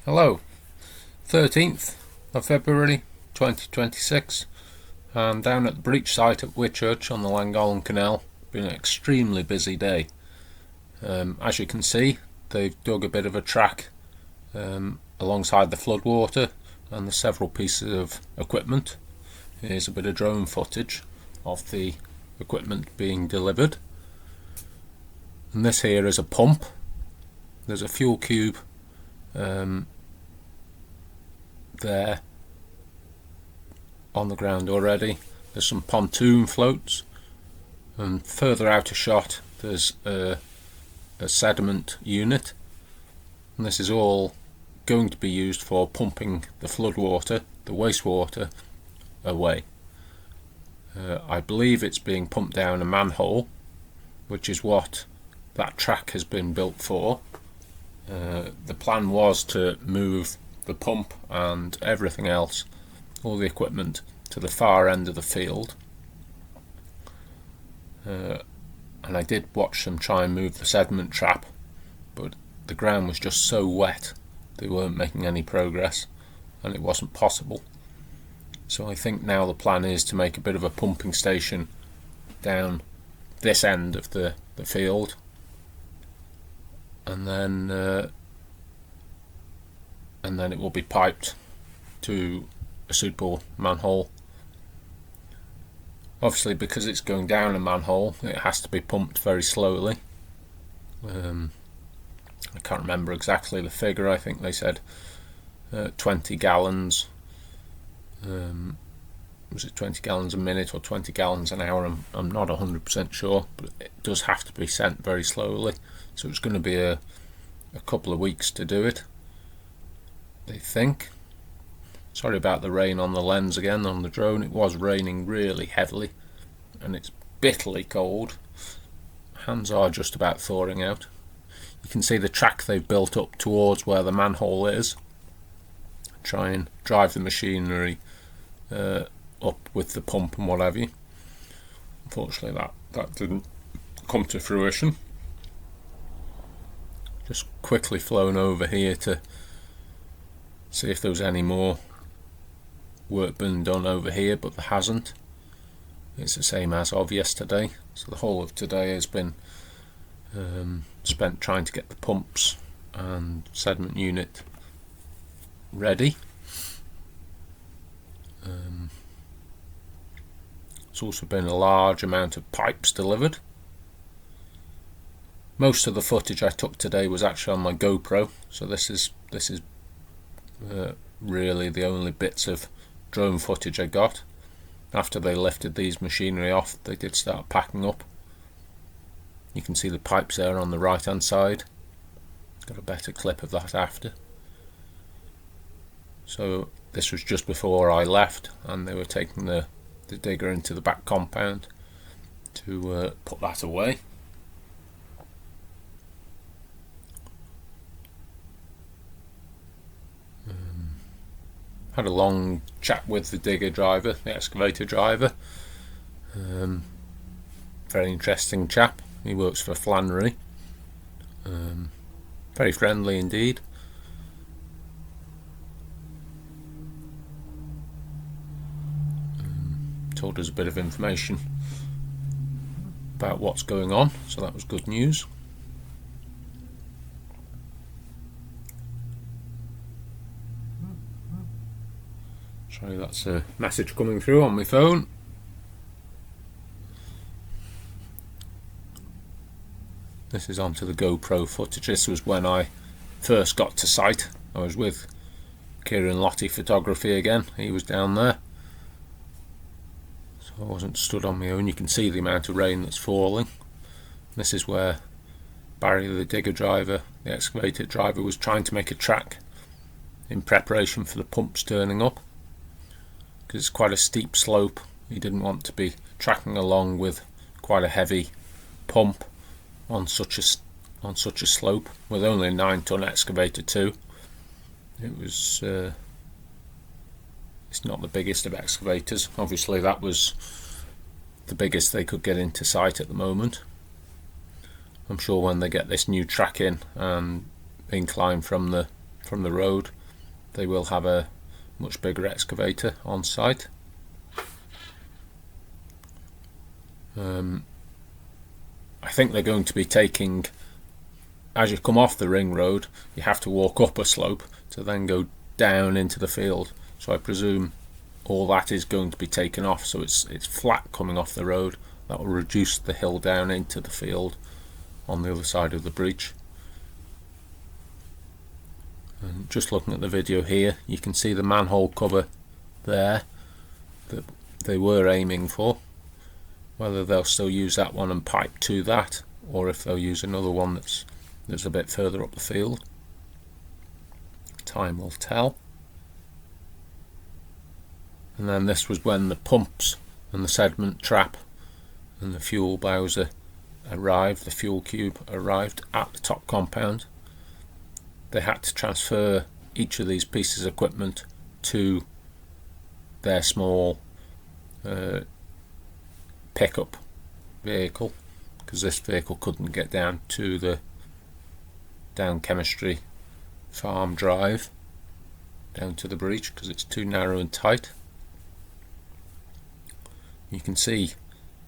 Hello, 13th of February 2026. I'm down at the breach site at Whitchurch on the Llangollen Canal. Been an extremely busy day. As you can see, they've dug a bit of a track alongside the floodwater and the several pieces of equipment. Here's a bit of drone footage of the equipment being delivered. And this here is a pump. There's a fuel cube there on the ground already. There's some pontoon floats, and further out a shot there's a sediment unit, and this is all going to be used for pumping the floodwater, the wastewater, away. I believe it's being pumped down a manhole, which is what that track has been built for. The plan was to move the pump and everything else, all the equipment, to the far end of the field, and I did watch them try and move the sediment trap, but the ground was just so wet they weren't making any progress and it wasn't possible. So I think now the plan is to make a bit of a pumping station down this end of the field, and then it will be piped to a suitable manhole. Obviously, because it's going down a manhole, it has to be pumped very slowly. I can't remember exactly the figure. I think they said 20 gallons. Was it 20 gallons a minute or 20 gallons an hour? I'm not 100% sure, but it does have to be sent very slowly. So it's going to be a couple of weeks to do it, they think. Sorry about the rain on the lens again on the drone. It was raining really heavily and it's bitterly cold. Hands are just about thawing out. You can see the track they've built up towards where the manhole is. Try and drive the machinery up with the pump and what have you. Unfortunately that didn't come to fruition. Just quickly flown over here to see if there was any more work being done over here, but there hasn't. It's the same as of yesterday, so the whole of today has been spent trying to get the pumps and sediment unit ready. It's also been a large amount of pipes delivered. Most of the footage I took today was actually on my GoPro, so this is really the only bits of drone footage I got. After they lifted these machinery off, they did start packing up. You can see the pipes there on the right hand side. Got a better clip of that after. So this was just before I left, and they were taking the digger into the back compound to put that away. Had a long chat with the digger driver, the excavator driver. Very interesting chap. He works for Flannery. Very friendly indeed. Told us a bit of information about what's going on, so that was good news. Sorry, that's a message coming through on my phone. This is onto the GoPro footage. This was when I first got to site. I was with Kieran Lottie Photography again. He was down there, so I wasn't stood on my own. You can see the amount of rain that's falling. This is where Barry, the digger driver, the excavator driver, was trying to make a track in preparation for the pumps turning up, because it's quite a steep slope. He didn't want to be tracking along with quite a heavy pump on such a slope with only a 9-ton excavator too. It was it's not the biggest of excavators. Obviously that was the biggest they could get into site at the moment. I'm sure when they get this new track in and incline from the from the road, they will have a much bigger excavator on site. I think they're going to be taking, as you come off the ring road, you have to walk up a slope to then go down into the field. So I presume all that is going to be taken off, so it's flat coming off the road. That will reduce the hill down into the field on the other side of the breach. And just looking at the video here, you can see the manhole cover there that they were aiming for. Whether they'll still use that one and pipe to that, or if they'll use another one that's a bit further up the field, time will tell. And then this was when the pumps and the sediment trap and the fuel bowser arrived, the fuel cube arrived at the top compound. They had to transfer each of these pieces of equipment to their small pickup vehicle, because this vehicle couldn't get down to the down chemistry farm drive down to the breach because it's too narrow and tight. You can see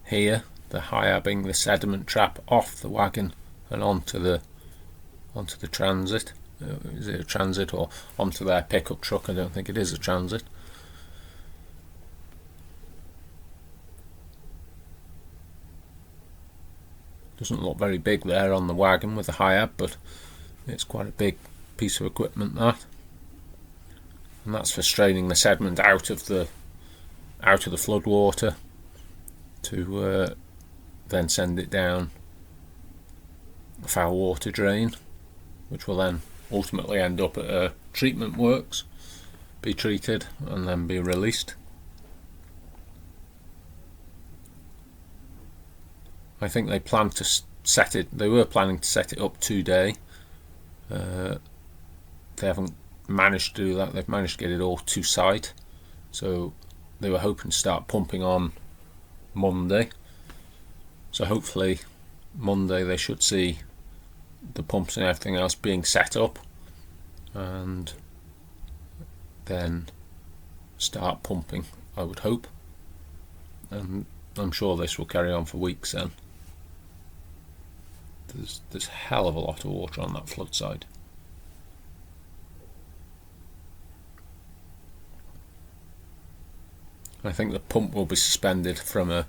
here the high-abbing the sediment trap off the wagon and onto the transit. Is it a transit or onto their pickup truck? I don't think it is a transit. Doesn't look very big there on the wagon with the high-ab, but it's quite a big piece of equipment, that. And that's for straining the sediment out of the flood water to then send it down a foul water drain, which will then ultimately end up at a treatment works, be treated and then be released. I think they plan to set it. They were planning to set it up today. They haven't managed to do that. They've managed to get it all to site, so they were hoping to start pumping on Monday. So hopefully Monday they should see the pumps and everything else being set up, and then start pumping, I would hope. And I'm sure this will carry on for weeks then. There's a hell of a lot of water on that flood side. I think the pump will be suspended from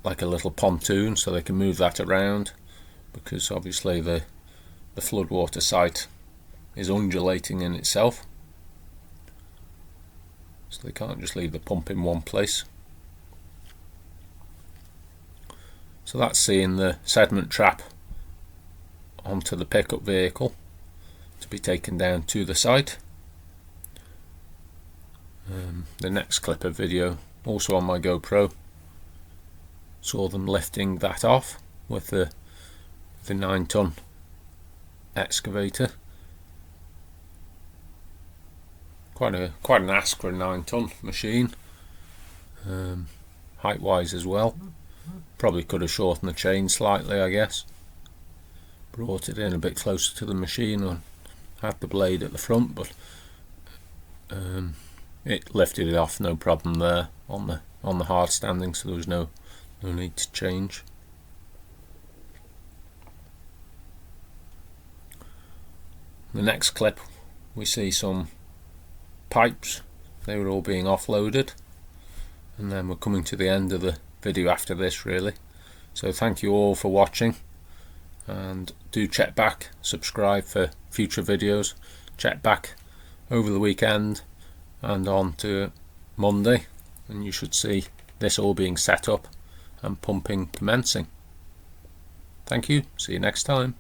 like a little pontoon, so they can move that around, because obviously the floodwater site is undulating in itself, so they can't just leave the pump in one place. So that's seeing the sediment trap onto the pickup vehicle to be taken down to the site. The next clip of video, also on my GoPro, saw them lifting that off with the 9-ton excavator. Quite an ask for a 9-ton machine, height wise as well. Probably could have shortened the chain slightly, I guess. Brought it in a bit closer to the machine and had the blade at the front, but it lifted it off no problem there on the hard standing, so there was no need to change. The next clip we see some pipes. They were all being offloaded, and then we're coming to the end of the video after this, really. So thank you all for watching, and do check back, subscribe for future videos. Check back over the weekend and on to Monday, and you should see this all being set up and pumping commencing. Thank you, see you next time.